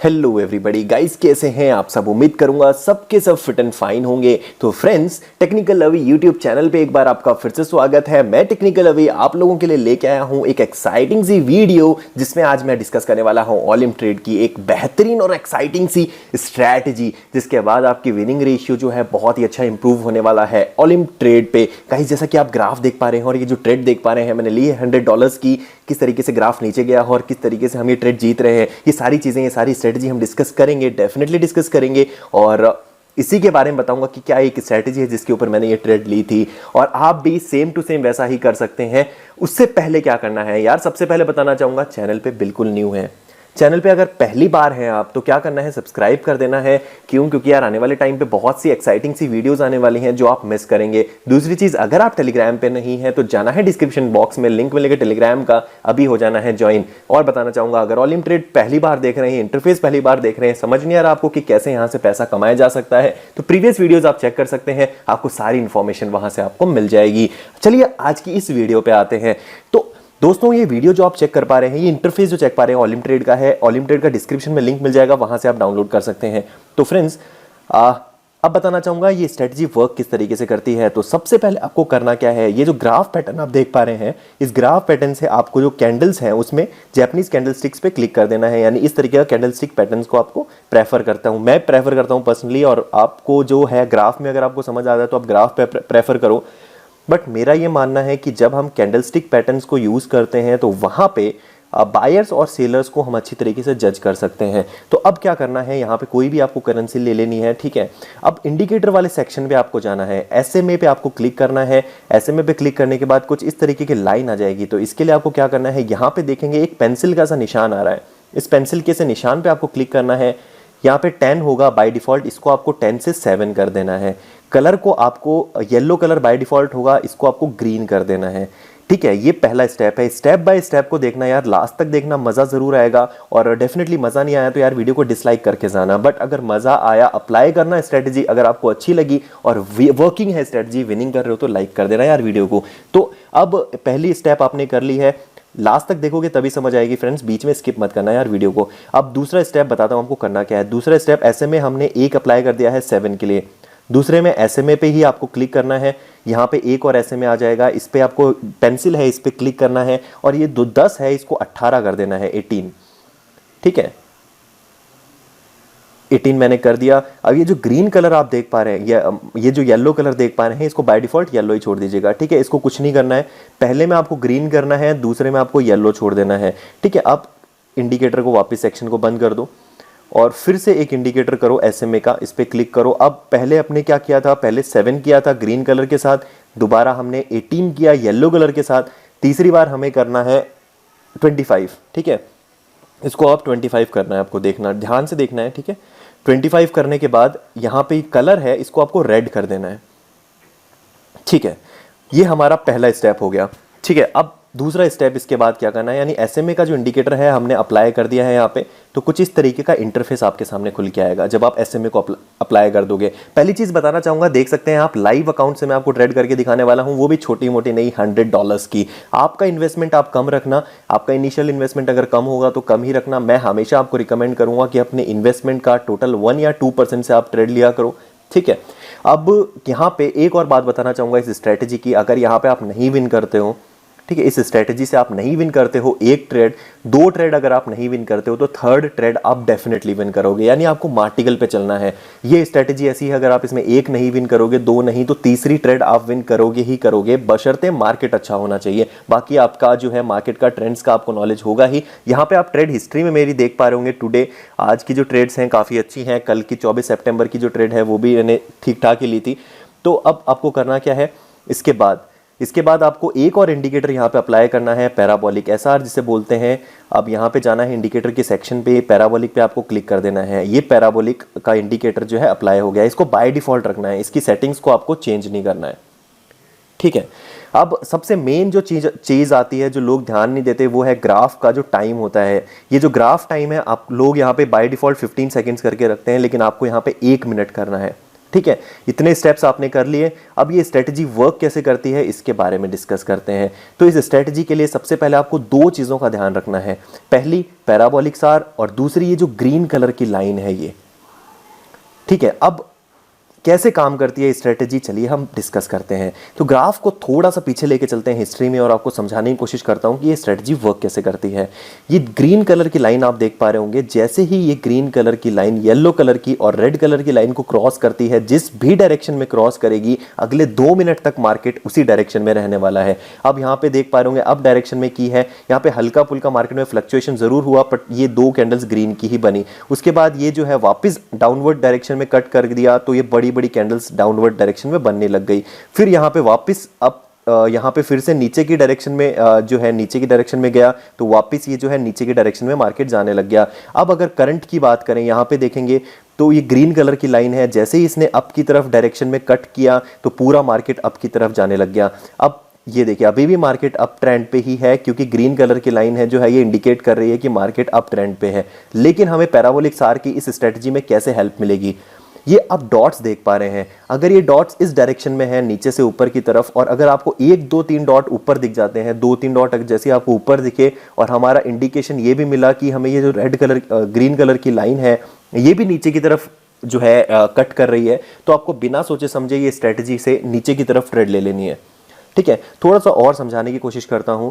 Hello everybody guys, कैसे हैं आप सब। उम्मीद करूंगा सबके सब फिट एंड फाइन होंगे। तो फ्रेंड्स, टेक्निकल अवी यूट्यूब चैनल पे एक बार आपका फिर से स्वागत है। मैं टेक्निकल अवी आप लोगों के लिए लेके आया हूं एक एक्साइटिंग सी वीडियो, जिसमें आज मैं डिस्कस करने वाला हूं ऑलिम ट्रेड की एक बेहतरीन और एक्साइटिंग सी स्ट्रैटेजी, जिसके बाद आपकी विनिंग रेशियो जो है बहुत ही अच्छा इंप्रूव होने वाला है ऑलिम ट्रेड पे। गाइस, जैसा कि आप ग्राफ देख पा रहे हैं और ये जो ट्रेड देख पा रहे हैं, मैंने ली है $100 की। किस तरीके से ग्राफ नीचे गया और किस तरीके से हम ये ट्रेड जीत रहे हैं, ये सारी चीजें, ये सारी स्ट्रेटजी हम डिस्कस करेंगे, डेफिनेटली डिस्कस करेंगे। और इसी के बारे में बताऊंगा कि क्या एक स्ट्रेटजी है जिसके ऊपर मैंने ये ट्रेड ली थी और आप भी सेम टू सेम वैसा ही कर सकते हैं। उससे पहले क्या करना है यार, सबसे पहले बताना चाहूंगा, चैनल पे बिल्कुल न्यू है, चैनल पे अगर पहली बार हैं आप तो क्या करना है, सब्सक्राइब कर देना है। क्योंकि यार आने वाले टाइम पे बहुत सी एक्साइटिंग सी वीडियोस आने वाली हैं जो आप मिस करेंगे। दूसरी चीज, अगर आप टेलीग्राम पे नहीं है तो जाना है डिस्क्रिप्शन बॉक्स में, लिंक मिलेगा टेलीग्राम का, अभी हो जाना है ज्वाइन। और बताना चाहूंगा, अगर ऑलिम ट्रेड पहली बार देख रहे हैं, इंटरफेस पहली बार देख रहे हैं, समझ नहीं आ रहा आपको कि कैसे यहां से पैसा कमाया जा सकता है, तो प्रीवियस वीडियोज आप चेक कर सकते हैं, आपको सारी इंफॉर्मेशन वहां से आपको मिल जाएगी। चलिए आज की इस वीडियो पे आते हैं। तो दोस्तों, ये वीडियो जो आप चेक कर पा रहे हैं, ये इंटरफेस जो चेक पा रहे हैं ऑलिम ट्रेड का है। ऑलिम ट्रेड का डिस्क्रिप्शन में लिंक मिल जाएगा, वहां से आप डाउनलोड कर सकते हैं। तो फ्रेंड्स, अब बताना चाहूंगा ये स्ट्रेटजी वर्क किस तरीके से करती है। तो सबसे पहले आपको करना क्या है, ये जो ग्राफ पैटर्न आप देख पा रहे हैं, इस ग्राफ पैटर्न से आपको जो कैंडल्स हैं उसमें जैपनीज कैंडल स्टिक्स पे क्लिक कर देना है। यानी इस तरीके का कैंडल स्टिक पैटर्न को आपको प्रेफर करता हूं, मैं प्रेफर करता हूं पर्सनली। और आपको जो है ग्राफ में अगर आपको समझ आ जाए तो आप ग्राफ पे प्रेफर करो। बट मेरा ये मानना है कि जब हम कैंडलस्टिक पैटर्न्स को यूज करते हैं तो वहां पे बायर्स और सेलर्स को हम अच्छी तरीके से जज कर सकते हैं। तो अब क्या करना है, यहाँ पे कोई भी आपको करेंसी ले लेनी है, ठीक है। अब इंडिकेटर वाले सेक्शन पे आपको जाना है, एसएमए पे आपको क्लिक करना है। एसएमए पे क्लिक करने के बाद कुछ इस तरीके की लाइन आ जाएगी। तो इसके लिए आपको क्या करना है, यहाँ पे देखेंगे एक पेंसिल का सा निशान आ रहा है, इस पेंसिल के से निशान पे आपको क्लिक करना है। यहाँ पे 10 होगा बाय डिफॉल्ट, इसको आपको 10 से 7 कर देना है। कलर को आपको येलो कलर बाय डिफॉल्ट होगा, इसको आपको ग्रीन कर देना है, ठीक है। ये पहला स्टेप है। स्टेप बाय स्टेप को देखना यार, लास्ट तक देखना, मजा जरूर आएगा। और डेफिनेटली मजा नहीं आया तो यार वीडियो को डिसलाइक करके जाना। बट अगर मजा आया, अप्लाई करना स्ट्रेटजी, अगर आपको अच्छी लगी और वर्किंग है स्ट्रेटजी, विनिंग कर रहे हो, तो लाइक कर देना यार वीडियो को। तो अब पहली स्टेप आपने कर ली है, लास्ट तक देखोगे तभी समझ आएगी फ्रेंड्स, बीच में स्किप मत करना यार वीडियो को। अब दूसरा स्टेप बताता हूं आपको करना क्या है। दूसरा स्टेप, एसएमए हमने एक अप्लाई कर दिया है 7 के लिए, दूसरे में एसएमए पे ही आपको क्लिक करना है। यहाँ पे एक और एसएमए आ जाएगा, इस पे आपको पेंसिल है, इस पे क्लिक करना है। और ये 10 है, इसको 18 कर देना है, 18, ठीक है। 18 मैंने कर दिया। अब ये जो ग्रीन कलर आप देख पा रहे हैं, ये जो येलो कलर देख पा रहे हैं, इसको बाय डिफॉल्ट येलो ही छोड़ दीजिएगा, ठीक है। इसको कुछ नहीं करना है, पहले में आपको ग्रीन करना है, दूसरे में आपको येलो छोड़ देना है, ठीक है। अब इंडिकेटर को वापस सेक्शन को बंद कर दो और फिर से एक इंडिकेटर करो एसएमए का, इस पे क्लिक करो। अब पहले अपने क्या किया था, पहले 7 किया था ग्रीन कलर के साथ, दोबारा हमने 18 किया येलो कलर के साथ, तीसरी बार हमें करना है 25, ठीक है। इसको आप 25 करना है, आपको देखना, ध्यान से देखना है, ठीक है। 25 करने के बाद यहाँ पे कलर है, इसको आपको रेड कर देना है, ठीक है। ये हमारा पहला स्टेप हो गया, ठीक है। अब दूसरा स्टेप इसके बाद क्या करना है, यानी एसएमए का जो इंडिकेटर है हमने अप्लाई कर दिया है यहाँ पे, तो कुछ इस तरीके का इंटरफेस आपके सामने खुल के आएगा जब आप एसएमए को अप्लाई कर दोगे। पहली चीज बताना चाहूंगा, देख सकते हैं आप लाइव अकाउंट से मैं आपको ट्रेड करके दिखाने वाला हूं, वो भी छोटी मोटी नहीं, $100 की। आपका इन्वेस्टमेंट आप कम रखना, आपका इनिशियल इन्वेस्टमेंट अगर कम होगा तो कम ही रखना। मैं हमेशा आपको रिकमेंड करूंगा कि अपने इन्वेस्टमेंट का टोटल 1 या 2% से आप ट्रेड लिया करो, ठीक है। अब यहाँ पे एक और बात बताना चाहूंगा इस स्ट्रेटेजी की, अगर यहाँ पे आप नहीं विन करते हो, ठीक है, इस स्ट्रेटजी से आप नहीं विन करते हो, एक ट्रेड, 2 ट्रेड अगर आप नहीं विन करते हो तो 3rd ट्रेड आप डेफिनेटली विन करोगे। यानी आपको मार्टिकल पे चलना है। ये स्ट्रेटजी ऐसी है, अगर आप इसमें 1 नहीं विन करोगे, 2 नहीं, तो तीसरी ट्रेड आप विन करोगे ही करोगे, बशर्ते मार्केट अच्छा होना चाहिए। बाकी आपका जो है मार्केट का ट्रेंड्स का आपको नॉलेज होगा ही। यहाँ पे आप ट्रेड हिस्ट्री में मेरी देख पा रहे होंगे, टुडे आज की जो ट्रेड्स हैं काफ़ी अच्छी हैं। कल की 24 सितंबर की जो ट्रेड है वो भी मैंने ठीक ठाक ही ली थी। तो अब आपको करना क्या है, इसके बाद आपको एक और इंडिकेटर यहाँ पे अप्लाई करना है, पैराबोलिक एसआर जिसे बोलते हैं। अब यहाँ पे जाना है इंडिकेटर के सेक्शन पे, पैराबोलिक पे आपको क्लिक कर देना है। ये पैराबोलिक का इंडिकेटर जो है अप्लाई हो गया, इसको बाय डिफॉल्ट रखना है, इसकी सेटिंग्स को आपको चेंज नहीं करना है, ठीक है। अब सबसे मेन जो चीज आती है, जो लोग ध्यान नहीं देते, वो है ग्राफ का जो टाइम होता है। ये जो ग्राफ टाइम है, आप लोग यहाँ पे बाय डिफॉल्ट 15 सेकेंड्स करके रखते हैं, लेकिन आपको यहाँ पे 1 मिनट करना है, ठीक है, इतने स्टेप्स आपने कर लिए। अब ये स्ट्रेटजी वर्क कैसे करती है इसके बारे में डिस्कस करते हैं। तो इस स्ट्रेटजी के लिए सबसे पहले आपको दो चीज़ों का ध्यान रखना है, पहली पैराबोलिक सार और दूसरी ये जो ग्रीन कलर की लाइन है ये। ठीक है, अब कैसे काम करती है स्ट्रेटजी, चलिए हम डिस्कस करते हैं। तो ग्राफ को थोड़ा सा पीछे लेके चलते हैं हिस्ट्री में और आपको समझाने की कोशिश करता हूं कि ये स्ट्रेटजी वर्क कैसे करती है। ये ग्रीन कलर की लाइन आप देख पा रहे होंगे, जैसे ही ये ग्रीन कलर की लाइन येलो कलर की और रेड कलर की लाइन को क्रॉस करती है, जिस भी डायरेक्शन में क्रॉस करेगी अगले 2 मिनट तक मार्केट उसी डायरेक्शन में रहने वाला है। अब यहाँ पे देख पा रहे होंगे अब डायरेक्शन में की है, यहाँ पे हल्का फुल्का मार्केट में फ्लक्चुएशन जरूर हुआ, बट ये 2 कैंडल्स ग्रीन की ही बनी। उसके बाद ये जो है वापस डाउनवर्ड डायरेक्शन में कट कर दिया, तो ये बड़ी बड़ी कैंडल्स डाउनवर्ड डायरेक्शन में बनने लग गई। फिर यहाँ पे वापस अब यहाँ पे फिर से नीचे की डायरेक्शन में जो है नीचे की डायरेक्शन में गया, तो वापस ये जो है नीचे की डायरेक्शन में मार्केट जाने लग गया। अब अगर करंट की बात करें, यहाँ पे देखेंगे तो ये ग्रीन कलर की लाइन है, जैसे ही इसने अप की तरफ डायरेक्शन में कट किया तो पूरा मार्केट अप की तरफ जाने लग गया। अब ये देखिए अभी भी मार्केट अप ट्रेंड पे ही है, क्योंकि ग्रीन कलर की लाइन है जो है ये इंडिकेट कर रही है कि मार्केट अप ट्रेंड पे है। लेकिन हमें पैराबोलिक सार की इस स्ट्रेटजी में कैसे हेल्प मिलेगी, ये आप डॉट्स देख पा रहे हैं। अगर ये डॉट्स इस डायरेक्शन में है नीचे से ऊपर की तरफ, और अगर आपको 1 2 3 डॉट ऊपर दिख जाते हैं, 2 3 डॉट जैसे आपको ऊपर दिखे और हमारा इंडिकेशन ये भी मिला कि हमें ये जो रेड कलर ग्रीन कलर की लाइन है ये भी नीचे की तरफ जो है कट कर रही है, तो आपको बिना सोचे समझे ये स्ट्रेटजी से नीचे की तरफ ट्रेड ले लेनी है। ठीक है, थोड़ा सा और समझाने की कोशिश करता हूं।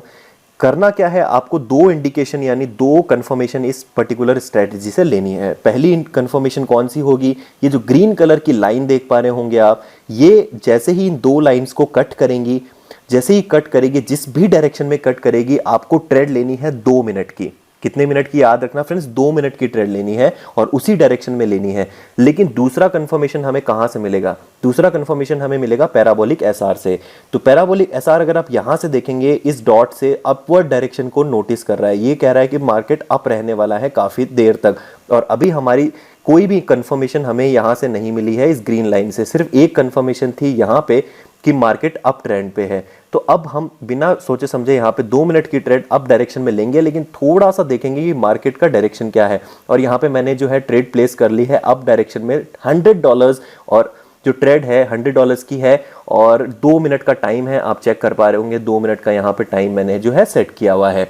करना क्या है, आपको 2 इंडिकेशन यानी 2 कंफर्मेशन इस पर्टिकुलर स्ट्रेटजी से लेनी है। पहली कंफर्मेशन कौन सी होगी, ये जो ग्रीन कलर की लाइन देख पा रहे होंगे आप, ये जैसे ही इन 2 लाइंस को कट करेंगी, जैसे ही कट करेगी, जिस भी डायरेक्शन में कट करेगी, आपको ट्रेड लेनी है 2 मिनट की। कितने मिनट की याद रखना फ्रेंड्स, 2 मिनट की ट्रेड लेनी है और उसी डायरेक्शन में लेनी है। लेकिन दूसरा कंफर्मेशन हमें कहां से मिलेगा, दूसरा कंफर्मेशन हमें मिलेगा पैराबोलिक एसआर से। तो पैराबोलिक एसआर अगर आप यहां से देखेंगे, इस डॉट से अपवर्ड डायरेक्शन को नोटिस कर रहा है, ये कह रहा है कि मार्केट अप रहने वाला है काफी देर तक। और अभी हमारी कोई भी कंफर्मेशन हमें यहां से नहीं मिली है इस ग्रीन लाइन से, सिर्फ एक कंफर्मेशन थी यहां पे कि मार्केट अप ट्रेंड पे है। तो अब हम बिना सोचे समझे यहाँ पे 2 मिनट की ट्रेड अप डायरेक्शन में लेंगे, लेकिन थोड़ा सा देखेंगे कि मार्केट का डायरेक्शन क्या है। और यहाँ पे मैंने जो है ट्रेड प्लेस कर ली है अप डायरेक्शन में $100, और जो ट्रेड है $100 की है और 2 मिनट का टाइम है, आप चेक कर पा रहे होंगे 2 मिनट का यहाँ पे टाइम मैंने जो है सेट किया हुआ है।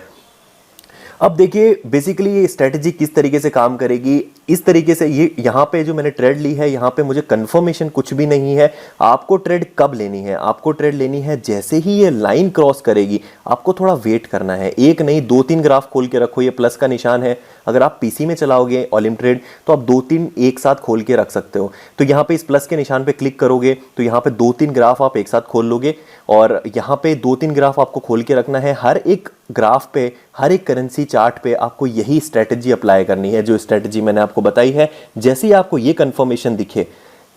अब देखिए बेसिकली ये स्ट्रेटजी किस तरीके से काम करेगी। इस तरीके से ये यहाँ पे जो मैंने ट्रेड ली है, यहाँ पे मुझे कंफर्मेशन कुछ भी नहीं है। आपको ट्रेड कब लेनी है, आपको ट्रेड लेनी है जैसे ही ये लाइन क्रॉस करेगी। आपको थोड़ा वेट करना है, एक नहीं 2-3 ग्राफ खोल के रखो। ये प्लस का निशान है, अगर आप पीसी में चलाओगे ऑलिम ट्रेड तो आप 2-3 एक साथ खोल के रख सकते हो। तो यहाँ पे इस प्लस के निशान पे क्लिक करोगे तो यहाँ पे 2-3 ग्राफ आप एक साथ खोल लोगे, और यहाँ पे 2-3 ग्राफ आपको खोल के रखना है। हर एक ग्राफ पे, हर एक करेंसी चार्ट पे आपको यही स्ट्रेटजी अप्लाई करनी है जो स्ट्रेटजी मैंने आपको बताई है। जैसे ही आपको ये कंफर्मेशन दिखे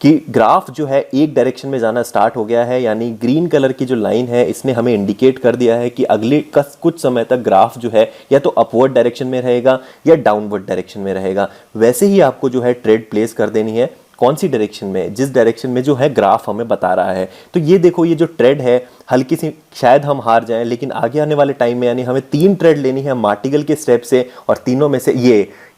कि ग्राफ जो है एक डायरेक्शन में जाना स्टार्ट हो गया है, यानी ग्रीन कलर की जो लाइन है इसने हमें इंडिकेट कर दिया है कि अगले कुछ समय तक ग्राफ जो है या तो अपवर्ड डायरेक्शन में रहेगा या डाउनवर्ड डायरेक्शन में रहेगा, वैसे ही आपको जो है ट्रेड प्लेस कर देनी है। कौन सी डायरेक्शन में, जिस डायरेक्शन में जो है ग्राफ हमें बता रहा है। तो ये देखो, ये जो ट्रेड है हल्की सी शायद हम हार जाएं, लेकिन आगे आने वाले टाइम में यानी हमें 3 ट्रेड लेनी है मार्टिगल के स्टेप से, और तीनों में से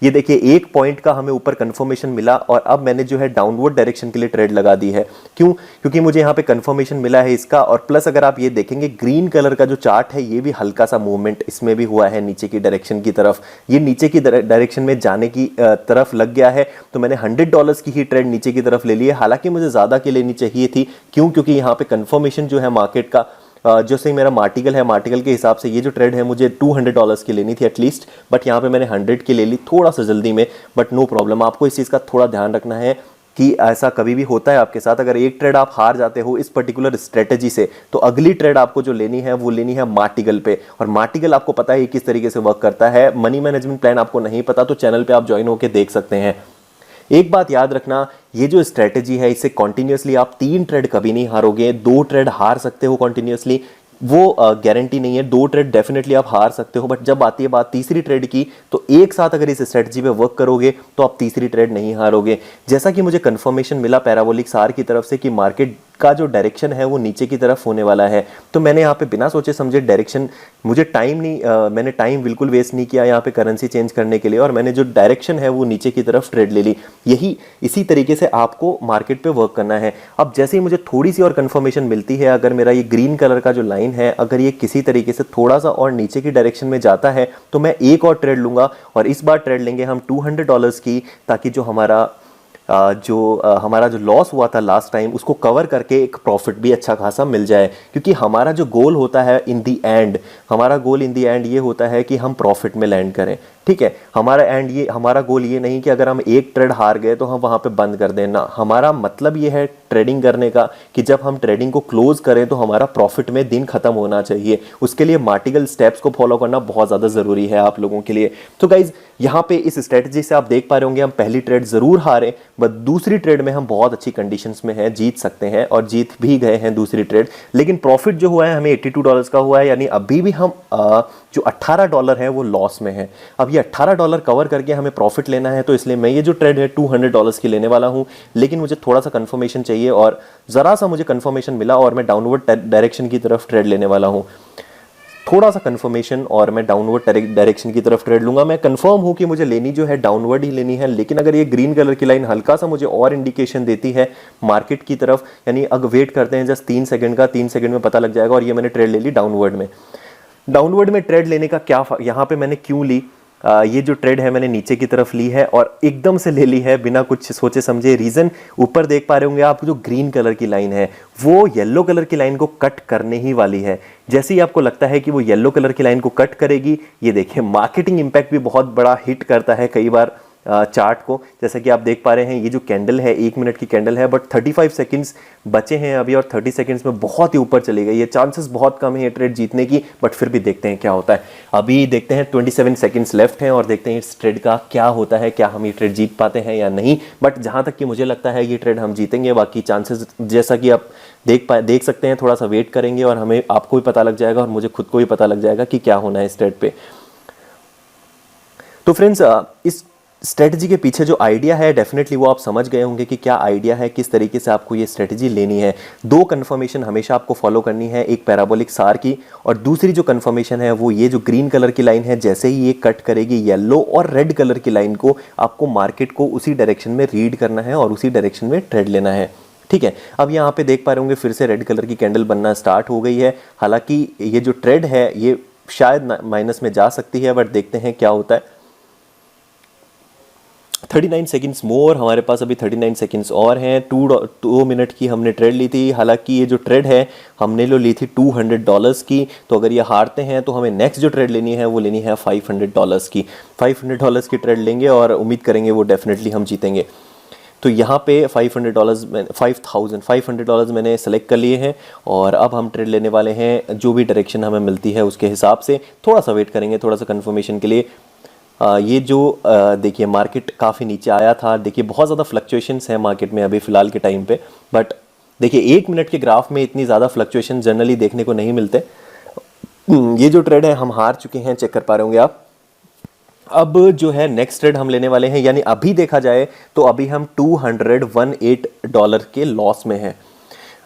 ये देखिए 1 पॉइंट का हमें ऊपर कंफर्मेशन मिला, और अब मैंने जो है डाउनवर्ड डायरेक्शन के लिए ट्रेड लगा दी है। क्यों? क्योंकि मुझे यहाँ पे कंफर्मेशन मिला है इसका, और प्लस अगर आप ये देखेंगे ग्रीन कलर का जो चार्ट है ये भी हल्का सा मूवमेंट इसमें भी हुआ है नीचे की डायरेक्शन की तरफ। ये नीचे की डायरेक्शन में जाने की तरफ लग गया है, तो मैंने $100 की ही ट्रेड नीचे की तरफ ले ली है। हालांकि मुझे ज्यादा की लेनी चाहिए थी। क्यों? क्योंकि यहाँ पे कंफर्मेशन जो है मार्केट का जो से मेरा मार्टिकल है, मार्टिकल के हिसाब से ये जो ट्रेड है मुझे $200 की लेनी थी एटलीस्ट, बट यहाँ पे मैंने 100 की ले ली थोड़ा सा जल्दी में। बट नो प्रॉब्लम, आपको इस चीज़ का थोड़ा ध्यान रखना है कि ऐसा कभी भी होता है आपके साथ। अगर एक ट्रेड आप हार जाते हो इस पर्टिकुलर स्ट्रेटजी से, तो अगली ट्रेड आपको जो लेनी है वो लेनी है मार्टिगल पे। और मार्टिगल आपको पता है किस तरीके से वर्क करता है। मनी मैनेजमेंट प्लान आपको नहीं पता तो चैनल पे आप ज्वाइन होकर देख सकते हैं। एक बात याद रखना, ये जो स्ट्रेटजी है इससे कॉन्टिन्यूसली आप 3 ट्रेड कभी नहीं हारोगे। 2 ट्रेड हार सकते हो कॉन्टिन्यूसली, वो गारंटी नहीं है। 2 ट्रेड डेफिनेटली आप हार सकते हो, बट जब आती है बात तीसरी ट्रेड की, तो एक साथ अगर इस स्ट्रेटजी पे वर्क करोगे तो आप तीसरी ट्रेड नहीं हारोगे। जैसा कि मुझे कंफर्मेशन मिला पैराबोलिक सार की तरफ से कि मार्केट इसका जो डायरेक्शन है वो नीचे की तरफ होने वाला है। तो मैंने यहाँ पे बिना सोचे समझे डायरेक्शन, मुझे टाइम नहीं मैंने टाइम बिल्कुल वेस्ट नहीं किया यहाँ पे करेंसी चेंज करने के लिए, और मैंने जो डायरेक्शन है वो नीचे की तरफ ट्रेड ले ली। यही इसी तरीके से आपको मार्केट पे वर्क करना है। अब जैसे ही मुझे थोड़ी सी और कंफर्मेशन मिलती है, अगर मेरा ये ग्रीन कलर का जो लाइन है अगर ये किसी तरीके से थोड़ा सा और नीचे की डायरेक्शन में जाता है तो मैं एक और ट्रेड लूंगा, और इस बार ट्रेड लेंगे हम $200 की, ताकि जो हमारा जो लॉस हुआ था लास्ट टाइम उसको कवर करके एक प्रॉफिट भी अच्छा खासा मिल जाए। क्योंकि हमारा जो गोल होता है इन दी एंड, हमारा गोल इन दी एंड ये होता है कि हम प्रॉफिट में लैंड करें। ठीक है, हमारा गोल ये नहीं कि अगर हम एक ट्रेड हार गए तो हम वहां पे बंद कर दें ना। हमारा मतलब ये है ट्रेडिंग करने का कि जब हम ट्रेडिंग को क्लोज करें तो हमारा प्रॉफिट में दिन खत्म होना चाहिए। उसके लिए मार्टिकल स्टेप्स को फॉलो करना बहुत ज़्यादा ज़रूरी है आप लोगों के लिए। तो गाइज यहाँ पे इस स्ट्रेटजी से आप देख पा रहे होंगे हम पहली ट्रेड ज़रूर हारे, बट दूसरी ट्रेड में हम बहुत अच्छी कंडीशंस में हैं, जीत सकते हैं और जीत भी गए हैं दूसरी ट्रेड। लेकिन प्रॉफिट जो हुआ है हमें $82 का हुआ है, यानी अभी भी हम जो $18 है वो लॉस में है। अब ये $18 कवर करके हमें प्रॉफिट लेना है, तो इसलिए मैं ये जो ट्रेड है $200 की लेने वाला हूं। लेकिन मुझे थोड़ा सा कंफर्मेशन चाहिए, और ज़रा सा मुझे कंफर्मेशन मिला और मैं डाउनवर्ड डायरेक्शन की तरफ ट्रेड लेने वाला हूं। थोड़ा सा कंफर्मेशन और मैं डाउनवर्ड डायरेक्शन की तरफ ट्रेड लूंगा। मैं कंफर्म हूं कि मुझे लेनी जो है डाउनवर्ड ही लेनी है, लेकिन अगर ये ग्रीन कलर की लाइन हल्का सा मुझे और इंडिकेशन देती है मार्केट की तरफ, यानी अगर वेट करते हैं जस्ट 3 सेकंड का, 3 सेकंड में पता लग जाएगा। और ये मैंने ट्रेड ले ली डाउनवर्ड में। डाउनवर्ड में ट्रेड लेने का क्या यहाँ पे मैंने क्यों ली, ये जो ट्रेड है मैंने नीचे की तरफ ली है और एकदम से ले ली है बिना कुछ सोचे समझे। रीजन ऊपर देख पा रहे होंगे आप, जो ग्रीन कलर की लाइन है वो येलो कलर की लाइन को कट करने ही वाली है। जैसे ही आपको लगता है कि वो येलो कलर की लाइन को कट करेगी, ये देखिए मार्केटिंग इंपैक्ट भी बहुत बड़ा हिट करता है कई बार चार्ट को। जैसे कि आप देख पा रहे हैं ये जो कैंडल है 1 मिनट की कैंडल है, बट 35 सेकंड्स बचे हैं अभी, और 30 सेकंड्स में बहुत ही ऊपर चली गई। ये चांसेस बहुत कम है ये ट्रेड जीतने की, बट फिर भी देखते हैं क्या होता है। अभी देखते हैं 27 सेकंड्स लेफ्ट हैं और देखते हैं इस ट्रेड का क्या होता है, क्या हम ये ट्रेड जीत पाते हैं या नहीं। बट जहां तक कि मुझे लगता है ये ट्रेड हम जीतेंगे। बाकी चांसेस जैसा कि आप देख सकते हैं, थोड़ा सा वेट करेंगे और हमें आपको भी पता लग जाएगा और मुझे खुद को भी पता लग जाएगा कि क्या होना है इस ट्रेड पे। तो फ्रेंड्स, इस स्ट्रेटजी के पीछे जो आइडिया है डेफिनेटली वो आप समझ गए होंगे कि क्या आइडिया है, किस तरीके से आपको ये स्ट्रेटजी लेनी है। 2 कंफर्मेशन हमेशा आपको फॉलो करनी है, एक पैराबोलिक सार की, और दूसरी जो कंफर्मेशन है वो ये जो ग्रीन कलर की लाइन है, जैसे ही ये कट करेगी येलो और रेड कलर की लाइन को, आपको मार्केट को उसी डायरेक्शन में रीड करना है और उसी डायरेक्शन में ट्रेड लेना है। ठीक है, अब यहाँ पे देख पा रहे होंगे फिर से रेड कलर की कैंडल बनना स्टार्ट हो गई है। हालांकि ये जो ट्रेड है ये शायद माइनस में जा सकती है, बट देखते हैं क्या होता है। 39 सेकंड्स मोर, हमारे पास अभी 39 सेकंड्स और हैं। 2 मिनट की हमने ट्रेड ली थी। हालांकि ये जो ट्रेड है हमने ली थी $200 की, तो अगर ये हारते हैं तो हमें नेक्स्ट जो ट्रेड लेनी है वो लेनी है $500 की। $500 की ट्रेड लेंगे और उम्मीद करेंगे वो डेफिनेटली हम जीतेंगे। तो यहाँ पे $500 मैंने सेलेक्ट कर लिए हैं और अब हम ट्रेड लेने वाले हैं। जो भी डायरेक्शन हमें मिलती है उसके हिसाब से थोड़ा सा वेट करेंगे, थोड़ा सा कंफर्मेशन के लिए। ये जो देखिए मार्केट काफ़ी नीचे आया था। देखिए बहुत ज़्यादा फ्लक्चुएशंस हैं मार्केट में अभी फ़िलहाल के टाइम पे, बट देखिए 1 मिनट के ग्राफ में इतनी ज़्यादा फ्लक्चुएशन जनरली देखने को नहीं मिलते। ये जो ट्रेड है हम हार चुके हैं, चेक कर पा रहे होंगे आप। अब जो है नेक्स्ट ट्रेड हम लेने वाले हैं, यानी अभी देखा जाए तो अभी हम $218 के लॉस में हैं।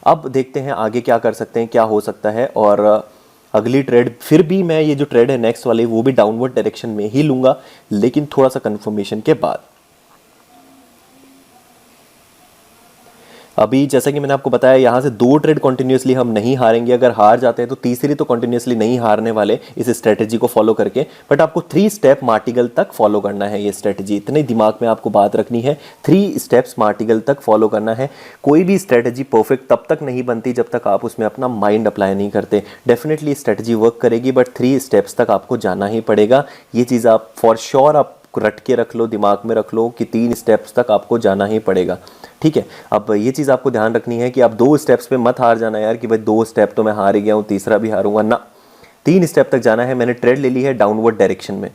अब देखते हैं आगे क्या कर सकते हैं, क्या हो सकता है। और अगली ट्रेड फिर भी मैं ये जो ट्रेड है नेक्स्ट वाली वो भी डाउनवर्ड डायरेक्शन में ही लूंगा, लेकिन थोड़ा सा कंफर्मेशन के बाद। अभी जैसा कि मैंने आपको बताया यहाँ से 2 ट्रेड कंटिन्यूसली हम नहीं हारेंगे। अगर हार जाते हैं तो तीसरी तो कंटिन्यूसली नहीं हारने वाले इस स्ट्रेटजी को फॉलो करके, बट आपको 3 स्टेप मार्टिगल तक फॉलो करना है। ये स्ट्रेटजी इतने दिमाग में आपको बात रखनी है, 3 स्टेप्स मार्टिगल तक फॉलो करना है। कोई भी स्ट्रेटजी परफेक्ट तब तक नहीं बनती जब तक आप उसमें अपना माइंड अप्लाई नहीं करते। डेफिनेटली स्ट्रेटजी वर्क करेगी, बट 3 स्टेप्स तक आपको जाना ही पड़ेगा। ये चीज़ आप फॉर श्योर आप रट के रख लो, दिमाग में रख लो कि 3 स्टेप्स तक आपको जाना ही पड़ेगा। ठीक है, अब ये चीज़ आपको ध्यान रखनी है कि आप 2 स्टेप्स पे मत हार जाना यार कि भाई 2 स्टेप तो मैं हार ही गया हूँ, तीसरा भी हारूंगा ना। 3 स्टेप तक जाना है। मैंने ट्रेड ले ली है डाउनवर्ड डायरेक्शन में।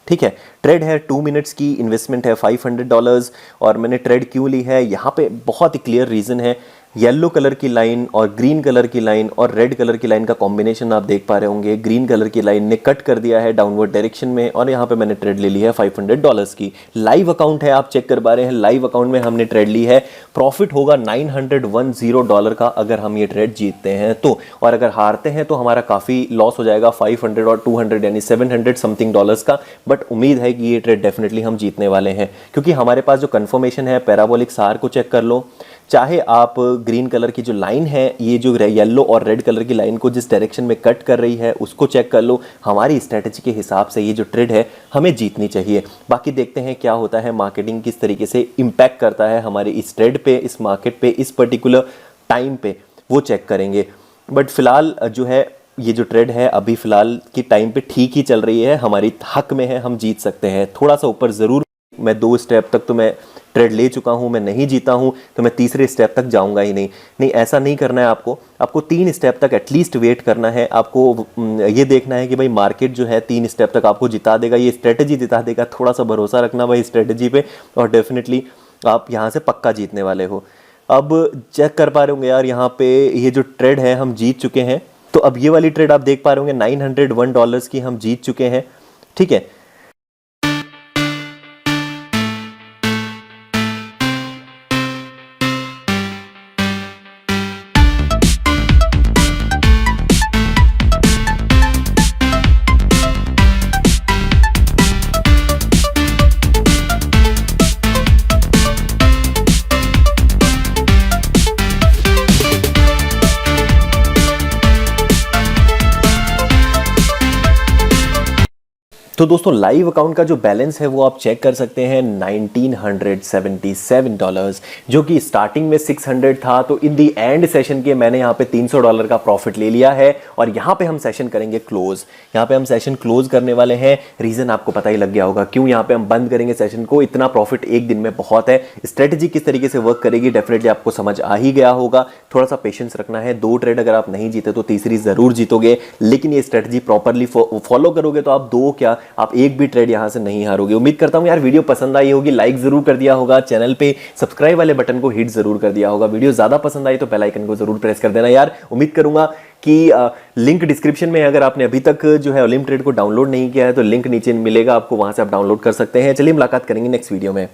ठीक है, ट्रेड है 2 मिनट्स की, इन्वेस्टमेंट है $500। और मैंने ट्रेड क्यों ली है यहाँ पे बहुत ही क्लियर रीज़न है। येलो कलर की लाइन और ग्रीन कलर की लाइन और रेड कलर की लाइन का कॉम्बिनेशन आप देख पा रहे होंगे। ग्रीन कलर की लाइन ने कट कर दिया है डाउनवर्ड डायरेक्शन में और यहाँ पे मैंने ट्रेड ले ली है $500 की। लाइव अकाउंट है, आप चेक कर पा रहे हैं, लाइव अकाउंट में हमने ट्रेड ली है। प्रॉफिट होगा $910 का अगर हम ये ट्रेड जीतते हैं तो, और अगर हारते हैं तो हमारा काफ़ी लॉस हो जाएगा 500 और 200 यानी 700 समथिंग डॉलर्स का। बट उम्मीद है कि ये ट्रेड डेफिनेटली हम जीतने वाले हैं, क्योंकि हमारे पास जो कन्फर्मेशन है पैराबोलिक सार को चेक कर लो, चाहे आप ग्रीन कलर की जो लाइन है, ये जो येलो और रेड कलर की लाइन को जिस डायरेक्शन में कट कर रही है उसको चेक कर लो। हमारी स्ट्रेटजी के हिसाब से ये जो ट्रेड है हमें जीतनी चाहिए। बाकी देखते हैं क्या होता है, मार्केटिंग किस तरीके से इम्पैक्ट करता है हमारे इस ट्रेड पे, इस मार्केट पे, इस पर्टिकुलर टाइम पे, वो चेक करेंगे। बट फिलहाल जो है ये जो ट्रेड है अभी फिलहाल की टाइम पे ठीक ही चल रही है, हमारी हक में है, हम जीत सकते हैं। थोड़ा सा ऊपर ज़रूर, मैं 2 स्टेप तक तो मैं ट्रेड ले चुका हूं, मैं नहीं जीता हूं तो मैं तीसरे स्टेप तक जाऊंगा ही नहीं। नहीं, ऐसा नहीं करना है आपको 3 स्टेप तक एटलीस्ट वेट करना है। आपको ये देखना है कि भाई मार्केट जो है 3 स्टेप तक आपको जिता देगा, ये स्ट्रेटजी जिता देगा। थोड़ा सा भरोसा रखना भाई स्ट्रेटजी पे और डेफिनेटली आप यहाँ से पक्का जीतने वाले हो। अब चेक कर पा रहे होंगे यार, यहाँ पे ये जो ट्रेड है हम जीत चुके हैं। तो अब ये वाली ट्रेड आप देख पा रहे होंगे $901 की हम जीत चुके हैं, ठीक है। तो दोस्तों लाइव अकाउंट का जो बैलेंस है वो आप चेक कर सकते हैं, $1977, जो कि स्टार्टिंग में 600 था। तो इन दी एंड सेशन के मैंने यहाँ पे $300 का प्रॉफिट ले लिया है और यहाँ पे हम सेशन करेंगे क्लोज। यहाँ पे हम सेशन क्लोज करने वाले हैं। रीजन आपको पता ही लग गया होगा क्यों यहाँ पे हम बंद करेंगे सेशन को। इतना प्रॉफिट एक दिन में बहुत है। स्ट्रेटजी किस तरीके से वर्क करेगी डेफिनेटली आपको समझ आ ही गया होगा। थोड़ा सा पेशेंस रखना है। 2 ट्रेड अगर आप नहीं जीते तो तीसरी जरूर जीतोगे, लेकिन ये स्ट्रेटजी प्रॉपरली फॉलो करोगे तो आप 2 क्या, आप एक भी ट्रेड यहां से नहीं हारोगे। उम्मीद करता हूं यार वीडियो पसंद आई होगी, लाइक जरूर कर दिया होगा, चैनल पे सब्सक्राइब वाले बटन को हिट जरूर कर दिया होगा। वीडियो ज्यादा पसंद आई तो बेल आइकन को जरूर प्रेस कर देना यार। उम्मीद करूंगा कि लिंक डिस्क्रिप्शन में, अगर आपने अभी तक जो है ओलिम ट्रेड को डाउनलोड नहीं किया है तो लिंक नीचे मिलेगा आपको, वहां से आप डाउनलोड कर सकते हैं। चलिए मुलाकात करेंगे नेक्स्ट वीडियो में।